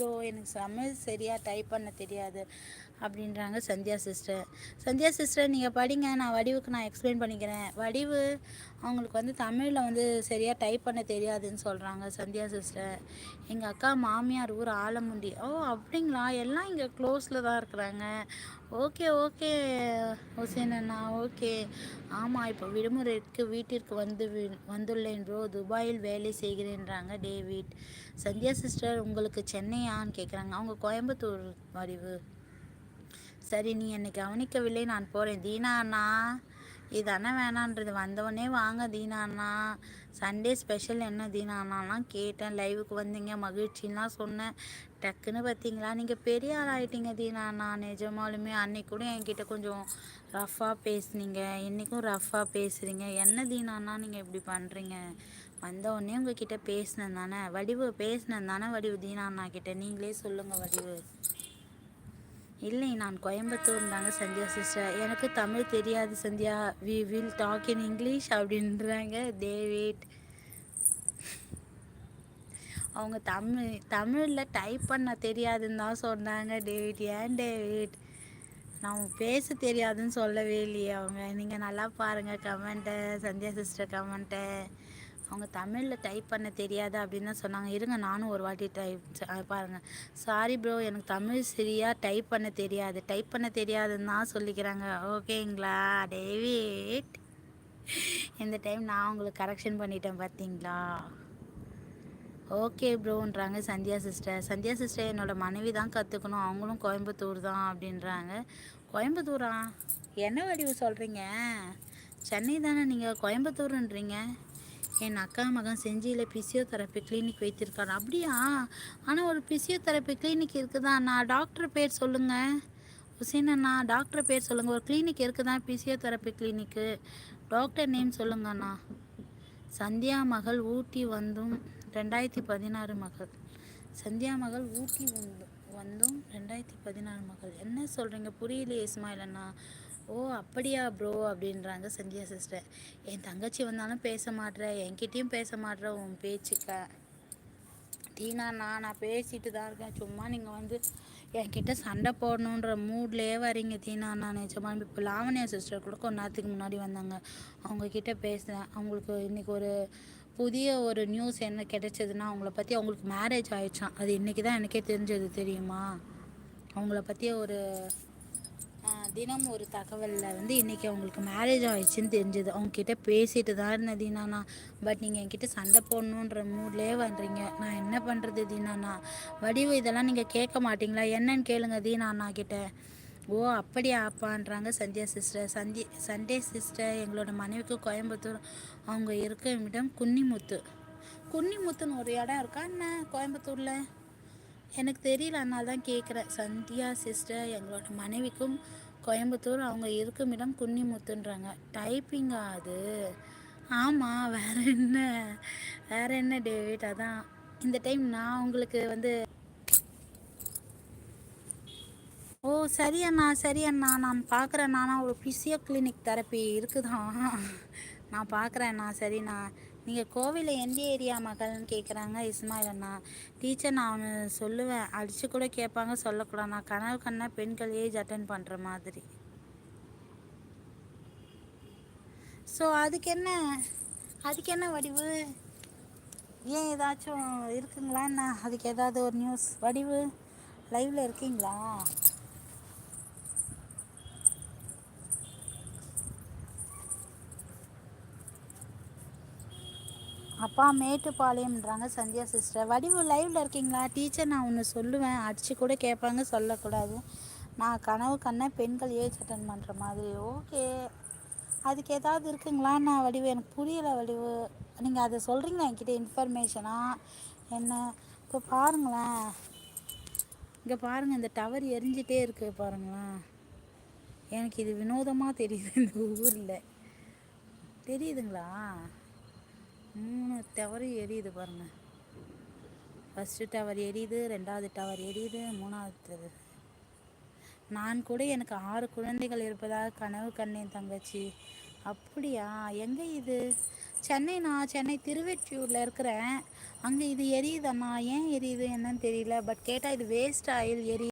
Bro, எனக்கு தமிழ் சரியாக type பண்ண தெரியாது அப்படின்றாங்க சந்தியா சிஸ்டர். சந்தியா சிஸ்டர் நீங்கள் படிங்க, நான் வடிவுக்கு நான் எக்ஸ்பிளைன் பண்ணிக்கிறேன். வடிவு அவங்களுக்கு வந்து தமிழில் வந்து சரியாக டைப் பண்ண தெரியாதுன்னு சொல்கிறாங்க சந்தியா சிஸ்டர். எங்கள் அக்கா மாமியார் ஊர் ஆலமுண்டி. ஓ அப்படிங்களா, எல்லாம் இங்கே க்ளோஸில் தான் இருக்கிறாங்க. ஓகே ஓகே ஹுசேன் அண்ணா, ஓகே. ஆமாம், இப்போ விடுமுறைக்கு வீட்டிற்கு வந்துள்ளேன் ப்ரோ, துபாயில் வேலை செய்கிறேன்றாங்க டேவிட். சந்தியா சிஸ்டர் உங்களுக்கு சென்னையான்னு கேட்குறாங்க. அவங்க கோயம்புத்தூர் வடிவு. சரி, நீ என்னை கவனிக்கவில்லை, நான் போகிறேன். தீனா அண்ணா இது அண்ணா வேணான்றது, வந்தவொடனே வாங்க தீனா அண்ணா. சண்டே ஸ்பெஷல் என்ன தீனா அண்ணாலாம் கேட்டேன். லைவுக்கு வந்தீங்க, மகிழ்ச்சின்லாம் சொன்னேன். டக்குன்னு பார்த்தீங்களா நீங்கள் பெரிய ஆள் ஆகிட்டீங்க தீனா அண்ணா. நிஜமாலுமே அன்னைக்கு கூட என்கிட்ட கொஞ்சம் ரஃப்பாக பேசுனீங்க, இன்றைக்கும் ரஃப்பாக பேசுகிறீங்க. என்ன தீனா அண்ணா நீங்கள் இப்படி பண்ணுறீங்க? வந்தவொடனே உங்ககிட்ட பேசினேன் தானே வடிவு, பேசினேன் தானே வடிவு தீனா அண்ணா கிட்ட. நீங்களே சொல்லுங்கள் வடிவு. இல்லை, நான் கோயம்புத்தூர்ந்தாங்க சந்தியா சிஸ்டர். எனக்கு தமிழ் தெரியாது Sandhya, we will talk in English அப்படின்றாங்க டேவிட். அவங்க தமிழில் டைப் பண்ண தெரியாதுன்னு தான் சொன்னாங்க டேவிட். ஏன் டேவிட், நான் பேச தெரியாதுன்னு சொல்லவே இல்லையே அவங்க. நீங்கள் நல்லா பாருங்கள் கமெண்ட்டை, சந்தியா சிஸ்டர் கமெண்ட்டை. அவங்க தமிழில் டைப் பண்ண தெரியாது அப்படின்னு தான் சொன்னாங்க. இருங்க நானும் ஒரு வாட்டி பாருங்கள். சாரி ப்ரோ, எனக்கு தமிழ் சரியாக டைப் பண்ண தெரியாது. டைப் பண்ண தெரியாதுன்னு தான் சொல்லிக்கிறாங்க. ஓகேங்களா டேவிட்? இந்த டைம் நான் உங்களுக்கு கரெக்ஷன் பண்ணிட்டேன் பார்த்தீங்களா? ஓகே ப்ரோன்றாங்க சந்தியா சிஸ்டர். சந்தியா சிஸ்டர் என்னோடய மனைவி தான் கற்றுக்கணும், அவங்களும் கோயம்புத்தூர் தான் அப்படின்றாங்க. கோயம்புத்தூரா? என்ன வடிவு சொல்கிறீங்க? சென்னை தானே நீங்கள் கோயம்புத்தூருன்றீங்க? என் அக்கா மகன் செஞ்சியில் பிசியோதெரப்பி கிளினிக் வைத்திருக்காரு. அப்படியா? ஆனால் ஒரு பிசியோதெரப்பி கிளினிக் இருக்குதா? நான் டாக்டர் பேர் சொல்லுங்கள் ஹுசேன் அண்ணா, டாக்டர் பேர் சொல்லுங்கள். ஒரு கிளினிக் இருக்குதா பிசியோதெரப்பி கிளினிக்கு? டாக்டர் நேம் சொல்லுங்கண்ணா. சந்தியா மகள் ஊட்டி வந்தும் 2016 மகள். சந்தியா மகள் ஊட்டி வந்தும் 2016 மகள். என்ன சொல்கிறீங்க புரியலையே இஸ்மாயில் அண்ணா. ஓ அப்படியா ப்ரோ அப்படின்றாங்க சந்தியா சிஸ்டர். என் தங்கச்சி வந்தாலும் பேச மாட்ற, என்கிட்டையும் பேச மாட்ற, உன் பேச்சுக்க டீனாண்ணா. நான் பேசிட்டு தான் இருக்கேன், சும்மா நீங்கள் வந்து என்கிட்ட சண்டை போடணுன்ற மூட்லேயே வரீங்க தீனாண்ணா. நிஜமா இப்போ லாவண்யா சிஸ்டர் கூட கொஞ்ச நேரத்துக்கு முன்னாடி வந்தாங்க, அவங்கக்கிட்ட பேசுகிறேன். அவங்களுக்கு இன்றைக்கி ஒரு புதிய ஒரு நியூஸ் என்ன கிடைச்சதுன்னா, அவங்கள பற்றி அவங்களுக்கு மேரேஜ் ஆகிடுச்சான். அது இன்றைக்கி தான் எனக்கே தெரிஞ்சது, தெரியுமா? அவங்கள பற்றி ஒரு தினம் ஒரு தகவலில் வந்து இன்றைக்கி அவங்களுக்கு மேரேஜ் ஆகிடுச்சின்னு தெரிஞ்சது. அவங்கக்கிட்ட பேசிட்டு தான் இருந்தேன் தீனாண்ணா. பட் நீங்கள் என்கிட்ட சண்டை போடணுன்ற மூட்லேயே வந்துறீங்க, நான் என்ன பண்ணுறது தீனாண்ணா? வடிவு இதெல்லாம் நீங்கள் கேட்க மாட்டிங்களா? என்னன்னு கேளுங்க தீனாண்ணா கிட்ட. ஓ அப்படியா அப்பான்றாங்க சந்தியா சிஸ்டர். சண்டே சிஸ்டர், எங்களோட மனைவிக்கு கோயம்புத்தூர், அவங்க இருக்க இடம் குன்னிமுத்துன்னு ஒரு இடம் இருக்கா என்ன கோயம்புத்தூரில்? எனக்கு தெரியல, அதனால தான் கேட்குறேன். சந்தியா சிஸ்டர், எங்களோட மனைவிக்கும் கோயம்புத்தூர், அவங்க இருக்கும் இடம் குன்னிமுத்துன்றாங்க. டைப்பிங்கா அது? ஆமாம், வேறு என்ன டேவிட்? அதான் இந்த டைம் நான் உங்களுக்கு வந்து ஓ சரி அண்ணா நான் பார்க்குறேன். நானும் ஒரு பிசியோ கிளினிக் தெரப்பி இருக்குதான், நான் பார்க்குறேண்ணா. சரிண்ணா. நீங்கள் கோவிலில் எந்த ஏரியா மகள்னு கேட்குறாங்க இஸ்மாயில் அண்ணா. டீச்சர், நான் அவனு சொல்லுவேன், அடித்து கூட கேட்பாங்க, சொல்லக்கூடாது. நான் கனவு கண்ணா பெண்கள் ஏஜ் அட்டன் பண்ணுற மாதிரி. ஸோ அதுக்கு என்ன வடிவு? ஏன் ஏதாச்சும் இருக்குங்களா என்ன? அதுக்கு ஏதாவது ஒரு நியூஸ்? வடிவு லைவில் இருக்கீங்களா? அப்பா மேட்டுப்பாளையம்ன்றாங்க சந்தியா சிஸ்டர். வடிவு லைவில் இருக்கீங்களா? டீச்சர், நான் ஒன்று சொல்லுவேன், அடித்து கூட கேட்பாங்க, சொல்லக்கூடாது. நான் கனவு கண்ண பெண்கள் ஏஜ் அட்டன் பண்ணுற மாதிரி. ஓகே, அதுக்கு ஏதாவது இருக்குங்களா? நான் வடிவு எனக்கு புரியலை வடிவு. நீங்கள் அதை சொல்கிறீங்களா என்கிட்ட இன்ஃபர்மேஷனா என்ன? இப்போ பாருங்களேன், இங்கே பாருங்கள், இந்த டவர் எரிஞ்சிட்டே இருக்குது பாருங்களேன். எனக்கு இது வினோதமாக தெரியுது இந்த ஊரில். தெரியுதுங்களா? 3 டவர் எரியுது பாருங்கள். ஃபஸ்ட்டு டவர் எரியுது, 2வது டவர் எரியுது, 3வது. நான் கூட எனக்கு 6 குழந்தைகள் இருப்பதாக கனவு கண்டேன் தங்கச்சி. அப்படியா? எங்கே இது? சென்னைண்ணா, சென்னை திருவெற்றியூரில் இருக்கிறேன். அங்கே இது எரியுதண்ணா, ஏன் எரியுது என்னன்னு தெரியல. பட் கேட்டால் இது வேஸ்ட் ஆயில் எரியுது